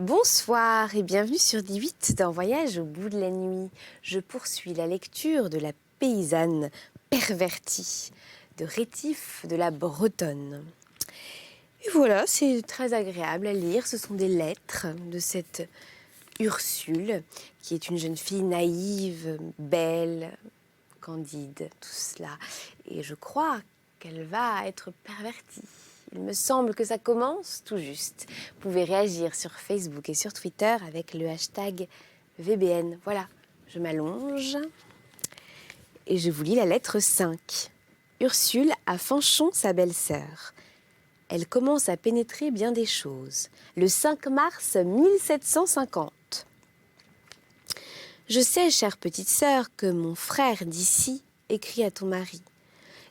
Bonsoir et bienvenue sur 18 d'un voyage au bout de la nuit. Je poursuis la lecture de La paysanne pervertie de Rétif de la Bretonne. Et voilà, c'est très agréable à lire. Ce sont des lettres de cette Ursule, qui est une jeune fille naïve, belle, candide, tout cela. Et je crois qu'elle va être pervertie. Il me semble que ça commence tout juste. Vous pouvez réagir sur Facebook et sur Twitter avec le hashtag VBN. Voilà, je m'allonge et je vous lis la lettre 5. Ursule à Fanchon, sa belle-sœur. Elle commence à pénétrer bien des choses. Le 5 mars 1750. Je sais, chère petite sœur, que mon frère d'ici écrit à ton mari.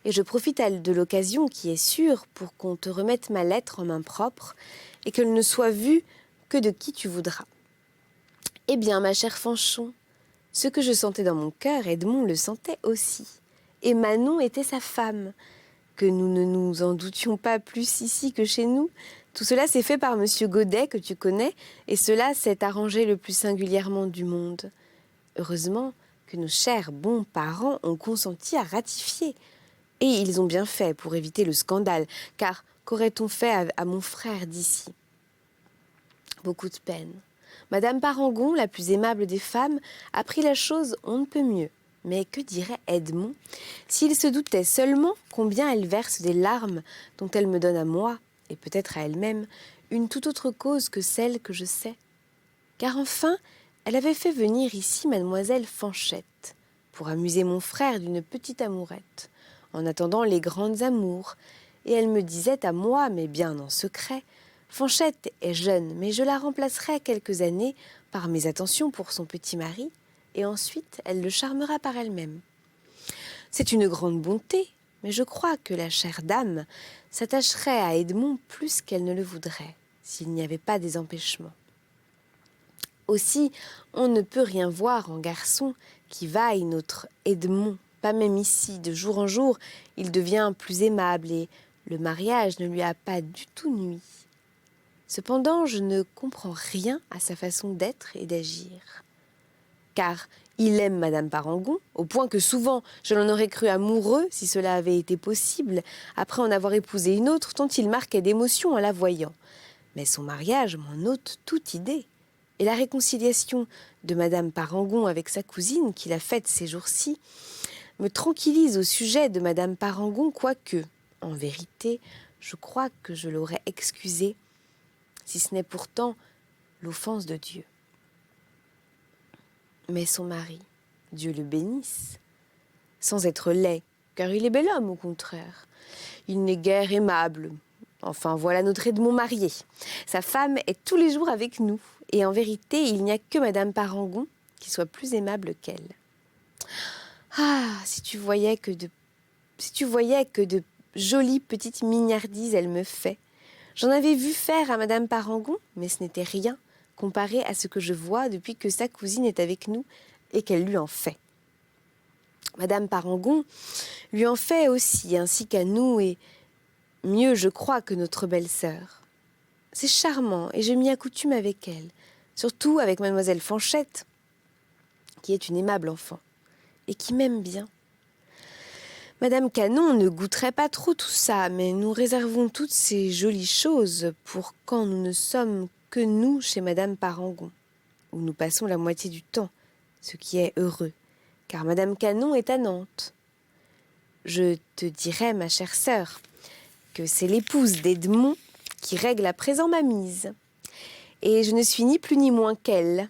Et je profite de l'occasion qui est sûre pour qu'on te remette ma lettre en main propre et qu'elle ne soit vue que de qui tu voudras. Eh bien, ma chère Fanchon, ce que je sentais dans mon cœur, Edmond le sentait aussi. Et Manon était sa femme. Que nous ne nous en doutions pas plus ici que chez nous. Tout cela s'est fait par monsieur Godet, que tu connais, et cela s'est arrangé le plus singulièrement du monde. Heureusement que nos chers bons parents ont consenti à ratifier. Et ils ont bien fait pour éviter le scandale, car qu'aurait-on fait à mon frère d'ici? Beaucoup de peine. Madame Parangon, la plus aimable des femmes, a pris la chose on ne peut mieux. Mais que dirait Edmond s'il se doutait seulement combien elle verse des larmes dont elle me donne à moi, et peut-être à elle-même, une toute autre cause que celle que je sais? Car enfin, elle avait fait venir ici mademoiselle Fanchette, pour amuser mon frère d'une petite amourette, en attendant les grandes amours, et elle me disait à moi, mais bien en secret, « Fanchette est jeune, mais je la remplacerai quelques années par mes attentions pour son petit mari, et ensuite elle le charmera par elle-même. » C'est une grande bonté, mais je crois que la chère dame s'attacherait à Edmond plus qu'elle ne le voudrait, s'il n'y avait pas des empêchements. Aussi, on ne peut rien voir en garçon qui vaille notre Edmond. Pas même ici, de jour en jour, il devient plus aimable et le mariage ne lui a pas du tout nui. Cependant, je ne comprends rien à sa façon d'être et d'agir. Car il aime Madame Parangon, au point que souvent je l'en aurais cru amoureux, si cela avait été possible, après en avoir épousé une autre, tant il marquait d'émotion en la voyant. Mais son mariage m'en ôte toute idée. Et la réconciliation de Madame Parangon avec sa cousine, qu'il a faite ces jours-ci, me tranquillise au sujet de Madame Parangon, quoique, en vérité, je crois que je l'aurais excusée, si ce n'est pourtant l'offense de Dieu. Mais son mari, Dieu le bénisse, sans être laid, car il est bel homme au contraire. Il n'est guère aimable. Enfin, voilà notre Edmond marié. Sa femme est tous les jours avec nous, et en vérité, il n'y a que Madame Parangon qui soit plus aimable qu'elle. Ah, si tu voyais que de jolies petites mignardises elle me fait. J'en avais vu faire à Madame Parangon, mais ce n'était rien comparé à ce que je vois depuis que sa cousine est avec nous et qu'elle lui en fait. Madame Parangon lui en fait aussi, ainsi qu'à nous, et mieux, je crois, que notre belle-sœur. C'est charmant, et je m'y accoutume avec elle, surtout avec mademoiselle Fanchette, qui est une aimable enfant, et qui m'aime bien. Madame Canon ne goûterait pas trop tout ça, mais nous réservons toutes ces jolies choses pour quand nous ne sommes que nous chez Madame Parangon, où nous passons la moitié du temps, ce qui est heureux, car Madame Canon est à Nantes. Je te dirai, ma chère sœur, que c'est l'épouse d'Edmond qui règle à présent ma mise, et je ne suis ni plus ni moins qu'elle,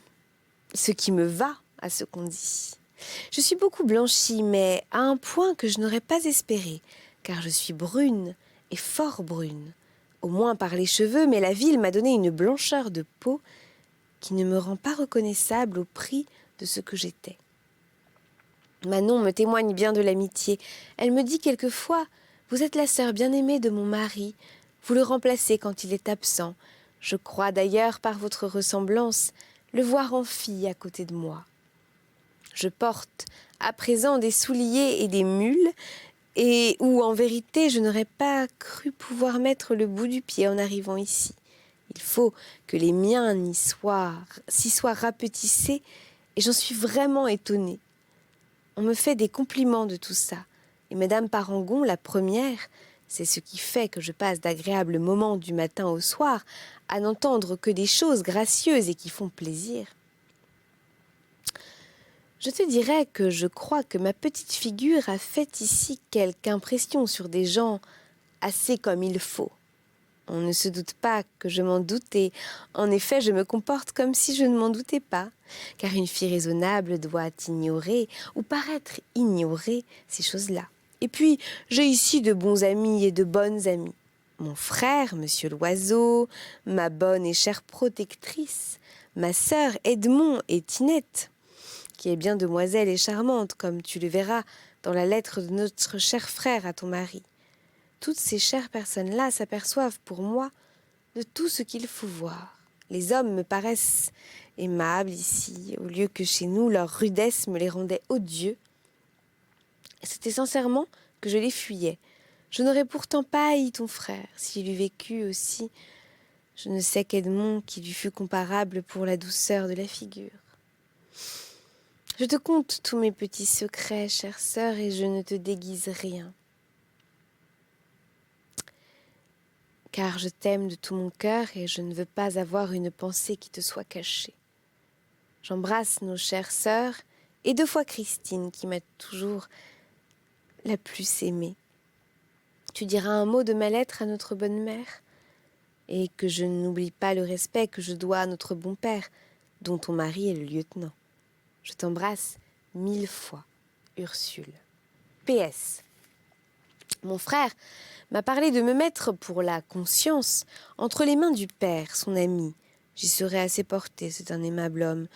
ce qui me va à ce qu'on dit. Je suis beaucoup blanchie, mais à un point que je n'aurais pas espéré, car je suis brune, et fort brune, au moins par les cheveux, mais la ville m'a donné une blancheur de peau qui ne me rend pas reconnaissable au prix de ce que j'étais. Manon me témoigne bien de l'amitié. Elle me dit quelquefois « Vous êtes la sœur bien-aimée de mon mari, vous le remplacez quand il est absent. Je crois d'ailleurs, par votre ressemblance, le voir en fille à côté de moi. » Je porte à présent des souliers et des mules, et où en vérité je n'aurais pas cru pouvoir mettre le bout du pied en arrivant ici. Il faut que les miens s'y soient rapetissés, et j'en suis vraiment étonnée. On me fait des compliments de tout ça, et Madame Parangon, la première, c'est ce qui fait que je passe d'agréables moments du matin au soir à n'entendre que des choses gracieuses et qui font plaisir. Je te dirais que je crois que ma petite figure a fait ici quelque impression sur des gens assez comme il faut. On ne se doute pas que je m'en doute et en effet je me comporte comme si je ne m'en doutais pas, car une fille raisonnable doit ignorer ou paraître ignorer ces choses-là. Et puis j'ai ici de bons amis et de bonnes amies. Mon frère, Monsieur Loiseau, ma bonne et chère protectrice, ma sœur Edmond et Tinette, qui est bien demoiselle et charmante, comme tu le verras dans la lettre de notre cher frère à ton mari. Toutes ces chères personnes-là s'aperçoivent pour moi de tout ce qu'il faut voir. Les hommes me paraissent aimables ici, au lieu que chez nous leur rudesse me les rendait odieux. C'était sincèrement que je les fuyais. Je n'aurais pourtant pas haï ton frère, s'il eût vécu aussi. Je ne sais qu'Edmond qui lui fut comparable pour la douceur de la figure. Je te conte tous mes petits secrets, chère sœur, et je ne te déguise rien. Car je t'aime de tout mon cœur et je ne veux pas avoir une pensée qui te soit cachée. J'embrasse nos chères sœurs et 2 fois Christine qui m'a toujours la plus aimée. Tu diras un mot de ma lettre à notre bonne mère et que je n'oublie pas le respect que je dois à notre bon père, dont ton mari est le lieutenant. Je t'embrasse 1000 fois, Ursule. PS. Mon frère m'a parlé de me mettre pour la conscience entre les mains du père, son ami. J'y serais assez portée, c'est un aimable homme.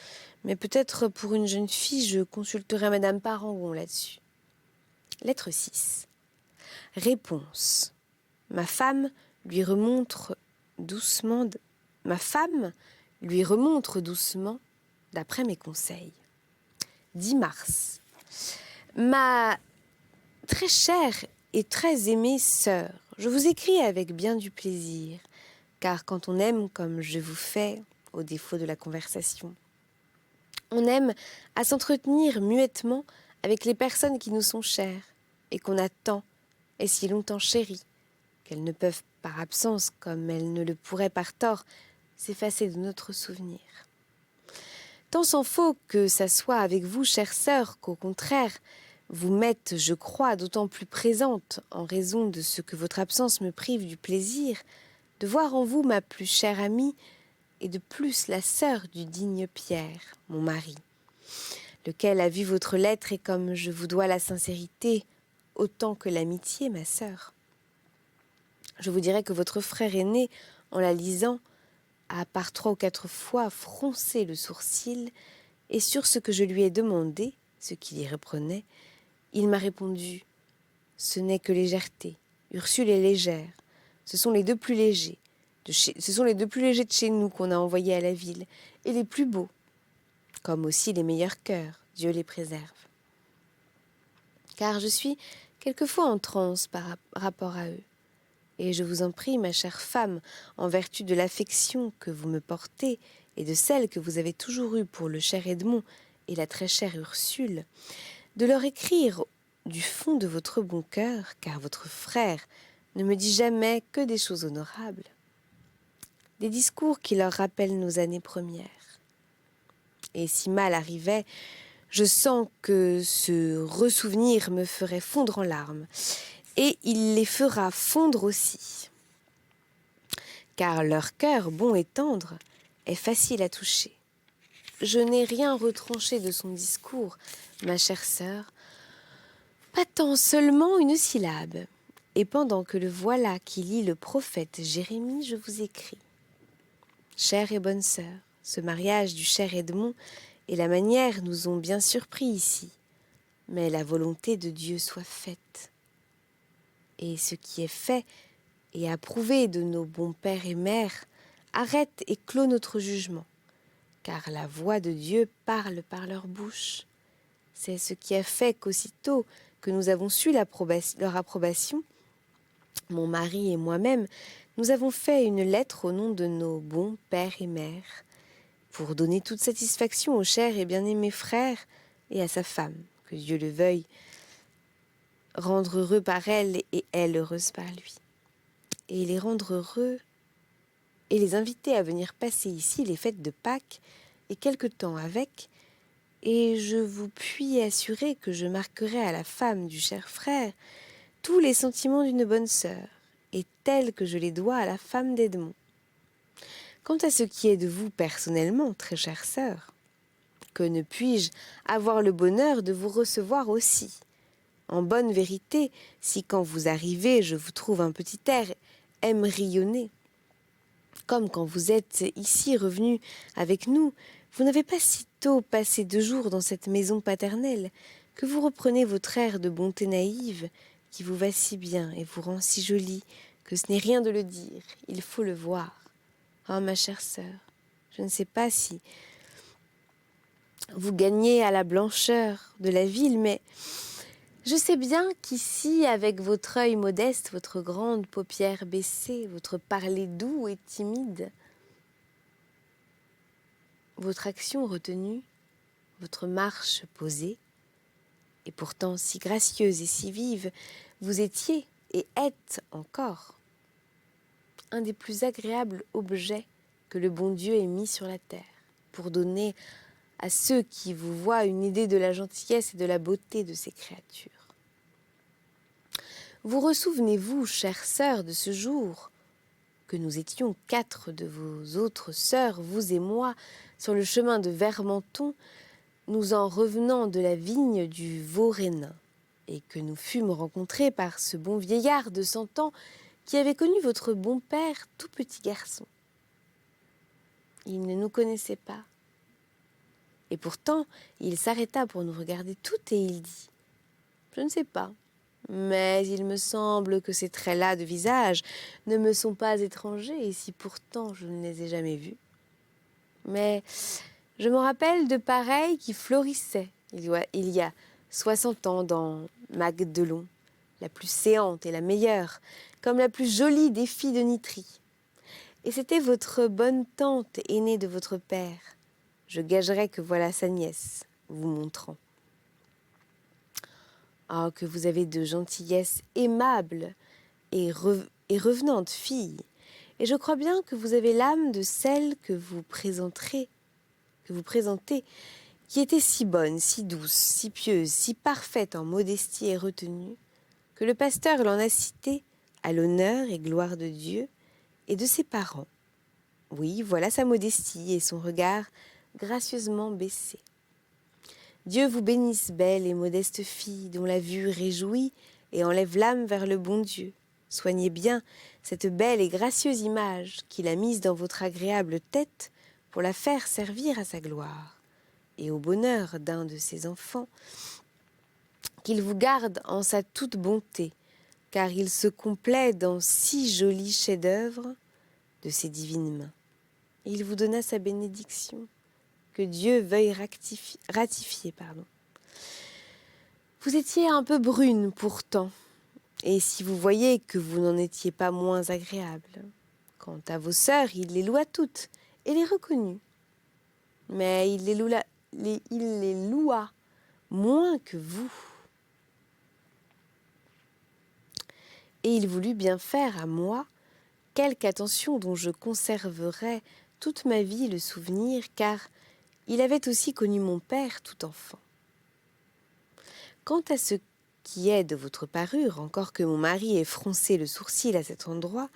Mais peut-être pour une jeune fille, je consulterai Madame Parangon là-dessus. Lettre 6. Réponse. Ma femme lui remontre doucement d'après mes conseils. 10 mars. Ma très chère et très aimée sœur, je vous écris avec bien du plaisir, car quand on aime comme je vous fais, au défaut de la conversation, on aime à s'entretenir muettement avec les personnes qui nous sont chères et qu'on a tant et si longtemps chéries, qu'elles ne peuvent par absence, comme elles ne le pourraient par tort, s'effacer de notre souvenir. Tant s'en faut que ça soit avec vous, chère sœur, qu'au contraire, vous m'êtes, je crois, d'autant plus présente en raison de ce que votre absence me prive du plaisir de voir en vous ma plus chère amie et de plus la sœur du digne Pierre, mon mari, lequel a vu votre lettre et comme je vous dois la sincérité autant que l'amitié, ma sœur. Je vous dirai que votre frère aîné, en la lisant, a par 3 ou 4 fois froncé le sourcil et sur ce que je lui ai demandé, ce qu'il y reprenait, il m'a répondu « Ce n'est que légèreté. Ursule est légère. Ce sont les 2 plus légers. Ce sont les 2 plus légers de chez nous qu'on a envoyés à la ville, et les plus beaux, comme aussi les meilleurs cœurs, Dieu les préserve. Car je suis quelquefois en transe par rapport à eux. Et je vous en prie, ma chère femme, en vertu de l'affection que vous me portez et de celle que vous avez toujours eue pour le cher Edmond et la très chère Ursule, de leur écrire du fond de votre bon cœur, car votre frère ne me dit jamais que des choses honorables, des discours qui leur rappellent nos années premières. Et si mal arrivait, je sens que ce ressouvenir me ferait fondre en larmes, et il les fera fondre aussi, car leur cœur bon et tendre est facile à toucher. Je n'ai rien retranché de son discours, ma chère sœur, pas tant seulement une syllabe, et pendant que le voilà qui lit le prophète Jérémie, je vous écris. Chère et bonne sœur, ce mariage du cher Edmond et la manière nous ont bien surpris ici, mais la volonté de Dieu soit faite. Et ce qui est fait et approuvé de nos bons pères et mères arrête et clôt notre jugement, car la voix de Dieu parle par leur bouche. C'est ce qui a fait qu'aussitôt que nous avons su leur approbation, mon mari et moi-même, nous avons fait une lettre au nom de nos bons pères et mères, pour donner toute satisfaction au cher et bien-aimé frère et à sa femme, que Dieu le veuille, rendre heureux par elle et elle heureuse par lui. Et les rendre heureux et les inviter à venir passer ici les fêtes de Pâques et quelque temps avec, et je vous puis assurer que je marquerai à la femme du cher frère tous les sentiments d'une bonne sœur, et tels que je les dois à la femme d'Edmond. Quant à ce qui est de vous personnellement, très chère sœur, que ne puis-je avoir le bonheur de vous recevoir aussi? En bonne vérité, si quand vous arrivez, je vous trouve un petit air émerillonné, comme quand vous êtes ici revenu avec nous, vous n'avez pas si tôt passé 2 jours dans cette maison paternelle que vous reprenez votre air de bonté naïve qui vous va si bien et vous rend si jolie que ce n'est rien de le dire, il faut le voir. Oh, ma chère sœur, je ne sais pas si vous gagnez à la blancheur de la ville, mais je sais bien qu'ici, avec votre œil modeste, votre grande paupière baissée, votre parler doux et timide, votre action retenue, votre marche posée, et pourtant si gracieuse et si vive, vous étiez et êtes encore un des plus agréables objets que le bon Dieu ait mis sur la terre, pour donner à ceux qui vous voient une idée de la gentillesse et de la beauté de ces créatures. Vous ressouvenez-vous, chère sœur, de ce jour que nous étions 4 de vos autres sœurs, vous et moi, sur le chemin de Vermenton, nous en revenant de la vigne du Vaurénin, et que nous fûmes rencontrés par ce bon vieillard de 100 ans qui avait connu votre bon père tout petit garçon. Il ne nous connaissait pas. Et pourtant, il s'arrêta pour nous regarder toutes et il dit « Je ne sais pas, mais il me semble que ces traits-là de visage ne me sont pas étrangers, et si pourtant je ne les ai jamais vus. Mais je me rappelle de pareils qui florissaient il y a 60 ans dans Magdelon, la plus séante et la meilleure, comme la plus jolie des filles de Nitrie. Et c'était votre bonne tante aînée de votre père. Je gagerais que voilà sa nièce, vous montrant. Ah, que vous avez de gentillesse aimable et revenante fille, et je crois bien que vous avez l'âme de celle que vous présentez, qui était si bonne, si douce, si pieuse, si parfaite en modestie et retenue, que le pasteur l'en a citée à l'honneur et gloire de Dieu et de ses parents. Oui, voilà sa modestie et son regard gracieusement baissé. Dieu vous bénisse, belle et modeste fille, dont la vue réjouit et enlève l'âme vers le bon Dieu. Soignez bien cette belle et gracieuse image qu'il a mise dans votre agréable tête pour la faire servir à sa gloire et au bonheur d'un de ses enfants, qu'il vous garde en sa toute bonté, car il se complaît dans si jolis chefs-d'œuvre de ses divines mains. Et il vous donna sa bénédiction, que Dieu veuille ratifier. Vous étiez un peu brune pourtant, et si vous voyez que vous n'en étiez pas moins agréable. Quant à vos sœurs, il les loua toutes et les reconnut. Mais il les loua moins que vous. Et il voulut bien faire à moi quelque attention dont je conserverai toute ma vie le souvenir, car il avait aussi connu mon père tout enfant. Quant à ce qui est de votre parure, encore que mon mari ait froncé le sourcil à cet endroit,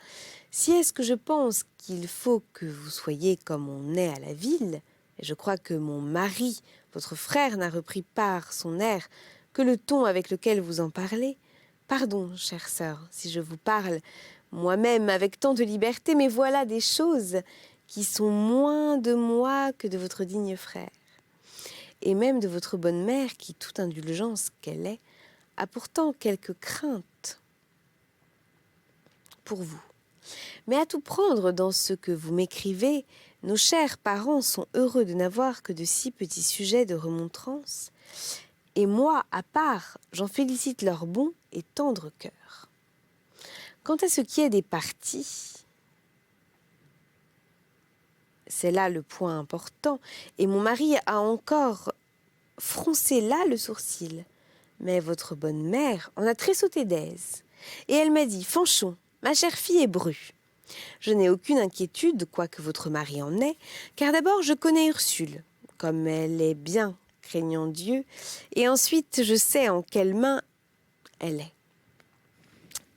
si est-ce que je pense qu'il faut que vous soyez comme on est à la ville, et je crois que mon mari, votre frère, n'a repris par son air que le ton avec lequel vous en parlez. Pardon, chère sœur, si je vous parle moi-même avec tant de liberté, mais voilà des choses qui sont moins de moi que de votre digne frère, et même de votre bonne mère qui, toute indulgence qu'elle est, a pourtant quelques craintes pour vous. Mais à tout prendre dans ce que vous m'écrivez, nos chers parents sont heureux de n'avoir que de si petits sujets de remontrance, et moi, à part, j'en félicite leur bon et tendre cœur. Quant à ce qui est des parties, C'est là le point important, et mon mari a encore froncé là le sourcil. Mais votre bonne mère en a tressauté d'aise, et elle m'a dit « Fanchon, ma chère fille est brue. Je n'ai aucune inquiétude, quoique votre mari en ait, car d'abord je connais Ursule, comme elle est bien, craignant Dieu, et ensuite je sais en quelle main elle est,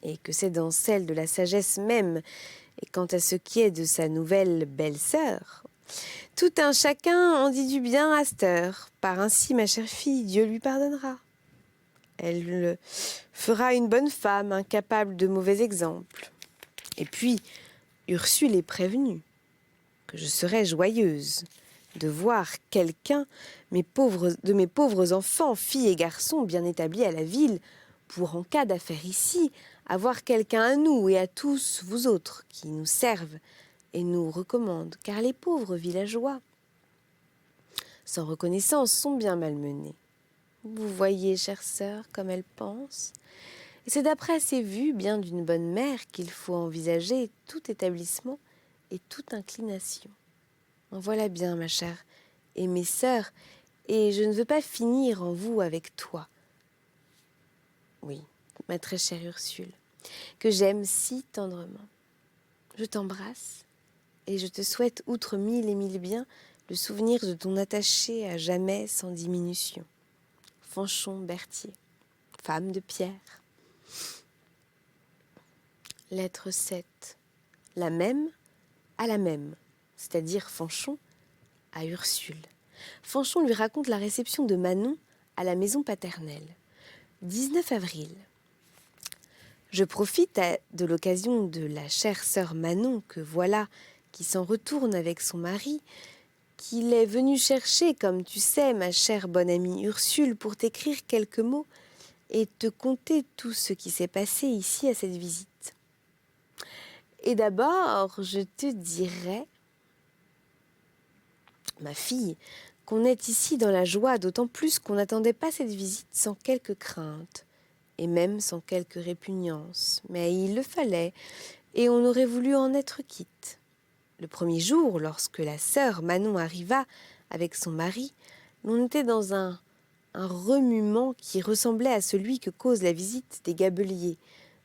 et que c'est dans celle de la sagesse même. Et quant à ce qui est de sa nouvelle belle-sœur, tout un chacun en dit du bien à cette heure. Par ainsi, ma chère fille, Dieu lui pardonnera. Elle fera une bonne femme, incapable de mauvais exemples. Et puis, Ursule est prévenue que je serai joyeuse de voir quelqu'un de mes pauvres enfants, filles et garçons bien établis à la ville, pour en cas d'affaire ici, avoir quelqu'un à nous et à tous vous autres qui nous servent et nous recommandent, car les pauvres villageois, sans reconnaissance, sont bien malmenés. Vous voyez, chère sœur, comme elle pense. Et c'est d'après ces vues bien d'une bonne mère qu'il faut envisager tout établissement et toute inclination. En voilà bien, ma chère, et mes sœurs, et je ne veux pas finir en vous avec toi. Oui, ma très chère Ursule, que j'aime si tendrement. Je t'embrasse, et je te souhaite, outre mille et mille biens, le souvenir de ton attaché à jamais sans diminution. Fanchon Berthier, femme de Pierre. Lettre 7. La même à la même, c'est-à-dire Fanchon à Ursule. Fanchon lui raconte la réception de Manon à la maison paternelle. 19 avril. Je profite de l'occasion de la chère sœur Manon que voilà qui s'en retourne avec son mari, qu'il est venu chercher, comme tu sais, ma chère bonne amie Ursule, pour t'écrire quelques mots et te conter tout ce qui s'est passé ici à cette visite. Et d'abord, je te dirais, ma fille, qu'on est ici dans la joie, d'autant plus qu'on n'attendait pas cette visite sans quelque crainte, et même sans quelque répugnance. Mais il le fallait, et on aurait voulu en être quitte. Le premier jour, lorsque la sœur Manon arriva avec son mari, l'on était dans un remuement qui ressemblait à celui que cause la visite des gabeliers.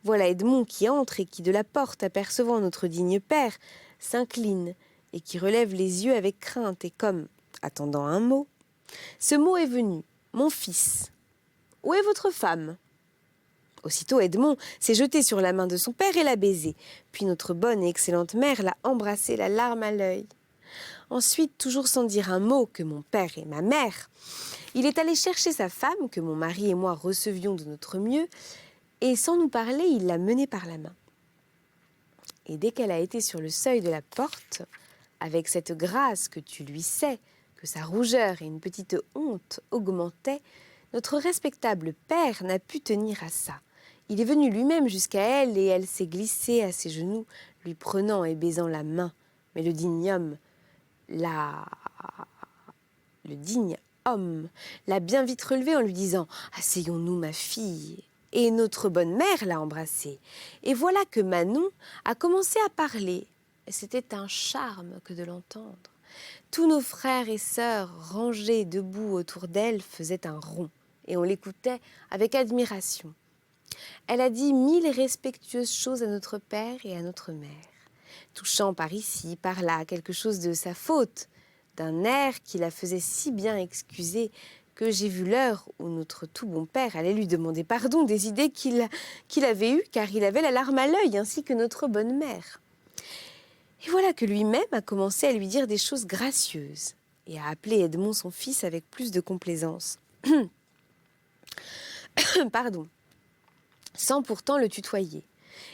Voilà Edmond qui entre et qui, de la porte, apercevant notre digne père, s'incline et qui relève les yeux avec crainte et comme, attendant un mot, ce mot est venu, « Mon fils, où est votre femme ?» Aussitôt Edmond s'est jeté sur la main de son père et l'a baisé. Puis notre bonne et excellente mère l'a embrassé, la larme à l'œil. Ensuite, toujours sans dire un mot que mon père et ma mère, il est allé chercher sa femme, que mon mari et moi recevions de notre mieux, et sans nous parler, il l'a menée par la main. Et dès qu'elle a été sur le seuil de la porte, avec cette grâce que tu lui sais, que sa rougeur et une petite honte augmentaient, notre respectable père n'a pu tenir à ça. Il est venu lui-même jusqu'à elle et elle s'est glissée à ses genoux, lui prenant et baisant la main. Mais le digne homme l'a bien vite relevée en lui disant « Asseyons-nous, ma fille !» Et notre bonne mère l'a embrassée. Et voilà que Manon a commencé à parler. C'était un charme que de l'entendre. Tous nos frères et sœurs, rangés debout autour d'elle, faisaient un rond. Et on l'écoutait avec admiration. Elle a dit 1000 respectueuses choses à notre père et à notre mère, touchant par ici, par là, quelque chose de sa faute, d'un air qui la faisait si bien excuser que j'ai vu l'heure où notre tout bon père allait lui demander pardon des idées qu'il avait eues, car il avait la larme à l'œil, ainsi que notre bonne mère. Et voilà que lui-même a commencé à lui dire des choses gracieuses et a appelé Edmond son fils avec plus de complaisance. Pardon. Sans pourtant le tutoyer.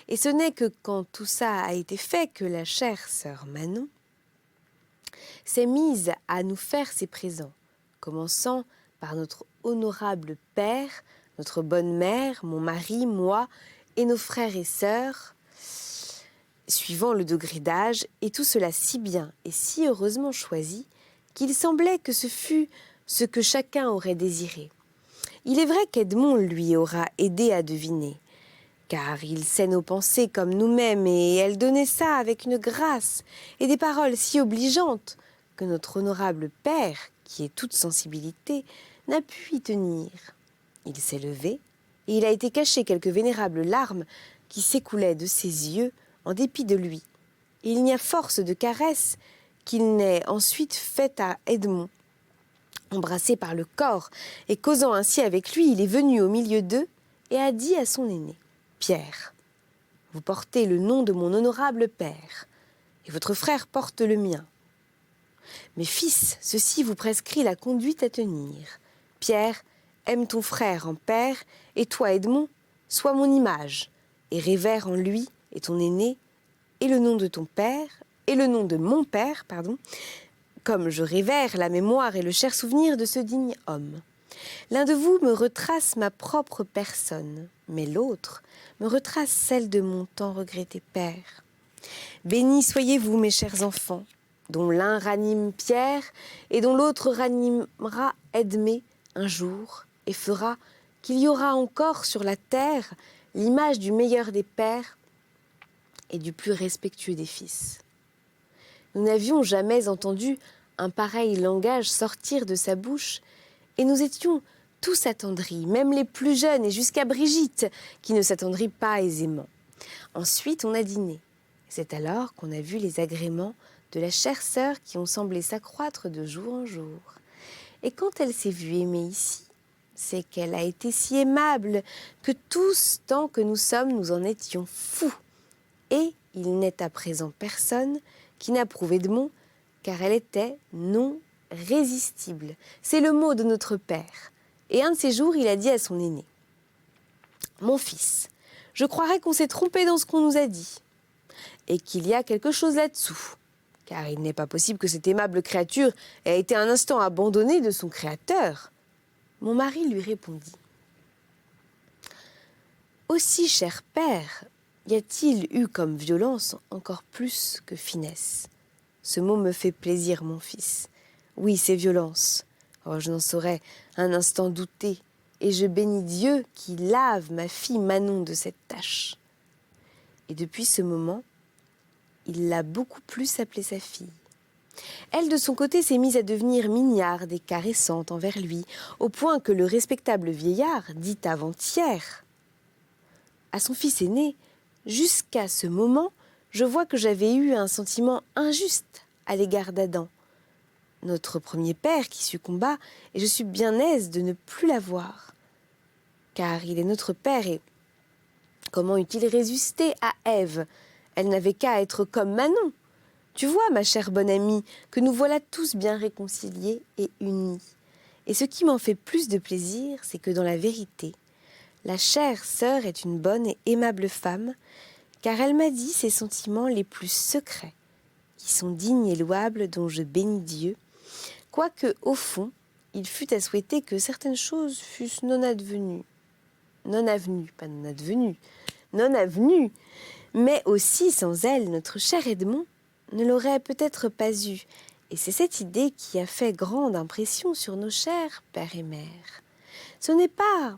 Et ce n'est que quand tout ça a été fait que la chère sœur Manon s'est mise à nous faire ses présents, commençant par notre honorable père, notre bonne mère, mon mari, moi et nos frères et sœurs, suivant le degré d'âge, et tout cela si bien et si heureusement choisi qu'il semblait que ce fût ce que chacun aurait désiré. Il est vrai qu'Edmond lui aura aidé à deviner. car il sait nos pensées comme nous-mêmes, et elle donnait ça avec une grâce et des paroles si obligeantes que notre honorable père, qui est toute sensibilité, n'a pu y tenir. Il s'est levé, et il a été cacher quelques vénérables larmes qui s'écoulaient de ses yeux en dépit de lui. Et il n'y a force de caresse qu'il n'ait ensuite faite à Edmond. Embrassé par le corps et causant ainsi avec lui, il est venu au milieu d'eux et a dit à son aîné: « Pierre, vous portez le nom de mon honorable père, et votre frère porte le mien. Mes fils, ceci vous prescrit la conduite à tenir. Pierre, aime ton frère en père, et toi, Edmond, sois mon image, et révère en lui et ton aîné, et le nom de ton père, et le nom de mon père, comme je révère la mémoire et le cher souvenir de ce digne homme. L'un de vous me retrace ma propre personne, mais l'autre me retrace celle de mon tant regretté père. Bénis soyez-vous, mes chers enfants, dont l'un ranime Pierre et dont l'autre ranimera Edmé un jour et fera qu'il y aura encore sur la terre l'image du meilleur des pères et du plus respectueux des fils. » Nous n'avions jamais entendu un pareil langage sortir de sa bouche, et nous étions tous attendris, même les plus jeunes, et jusqu'à Brigitte, qui ne s'attendrit pas aisément. Ensuite, on a dîné. C'est alors qu'on a vu les agréments de la chère sœur qui ont semblé s'accroître de jour en jour. Et quand elle s'est vue aimée ici, c'est qu'elle a été si aimable que tous, tant que nous sommes, nous en étions fous. Et il n'est à présent personne qui n'approuve Edmond, car elle était non résistible. C'est le mot de notre père. Et un de ces jours, il a dit à son aîné: « Mon fils, je croirais qu'on s'est trompé dans ce qu'on nous a dit, et qu'il y a quelque chose là-dessous, car il n'est pas possible que cette aimable créature ait été un instant abandonnée de son Créateur. » Mon mari lui répondit: « Aussi, cher père, y a-t-il eu comme violence encore plus que finesse? Ce mot me fait plaisir, mon fils. Oui, c'est violence. Oh, je n'en saurais un instant douter, et je bénis Dieu qui lave ma fille Manon de cette tâche. » Et depuis ce moment, il l'a beaucoup plus appelée sa fille. Elle, de son côté, s'est mise à devenir mignarde et caressante envers lui, au point que le respectable vieillard dit avant-hier à son fils aîné: « Jusqu'à ce moment, je vois que j'avais eu un sentiment injuste à l'égard d'Adam, notre premier père qui succomba, et je suis bien aise de ne plus l'avoir. Car il est notre père, et comment eût-il résisté à Ève? Elle n'avait qu'à être comme Manon. Tu vois, ma chère bonne amie, que nous voilà tous bien réconciliés et unis. Et ce qui m'en fait plus de plaisir, c'est que dans la vérité, la chère sœur est une bonne et aimable femme, car elle m'a dit ses sentiments les plus secrets, qui sont dignes et louables, dont je bénis Dieu, quoique, au fond, il fût à souhaiter que certaines choses fussent non avenues, mais aussi sans elle, notre cher Edmond ne l'aurait peut-être pas eu, et c'est cette idée qui a fait grande impression sur nos chers père et mère. Ce n'est pas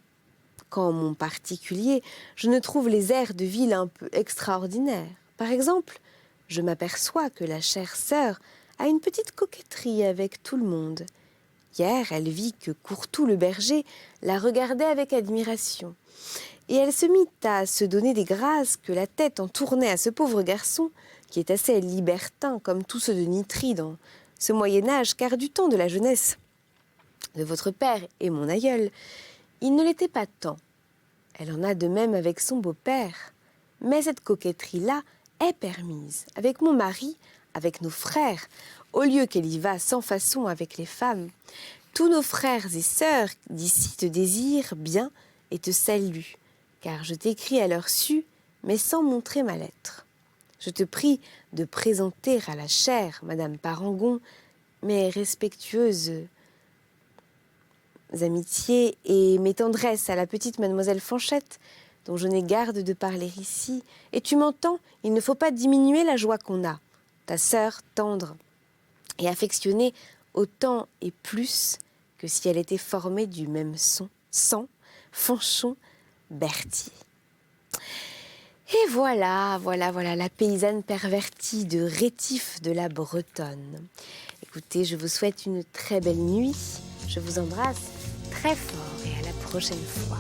qu'en mon particulier, je ne trouve les airs de ville un peu extraordinaires. Par exemple, je m'aperçois que la chère sœur a une petite coquetterie avec tout le monde. Hier, elle vit que Courtou le berger la regardait avec admiration, et elle se mit à se donner des grâces que la tête en tournait à ce pauvre garçon, qui est assez libertin comme tous ceux de Nitrie dans ce Moyen-Âge, car du temps de la jeunesse de votre père et mon aïeul, il ne l'était pas tant. Elle en a de même avec son beau-père. Mais cette coquetterie-là est permise avec mon mari, avec nos frères, au lieu qu'elle y va sans façon avec les femmes. Tous nos frères et sœurs d'ici te désirent bien et te saluent, car je t'écris à leur su, mais sans montrer ma lettre. Je te prie de présenter à la chère Madame Parangon mes respectueuses amitiés et mes tendresses à la petite mademoiselle Fanchette, dont je n'ai garde de parler ici. Et tu m'entends, il ne faut pas diminuer la joie qu'on a. Ta sœur tendre et affectionnée autant et plus que si elle était formée du même sang, Fanchon Berthier. Et voilà, la paysanne pervertie de Rétif de la Bretonne. Écoutez, je vous souhaite une très belle nuit. Je vous embrasse très fort et à la prochaine fois.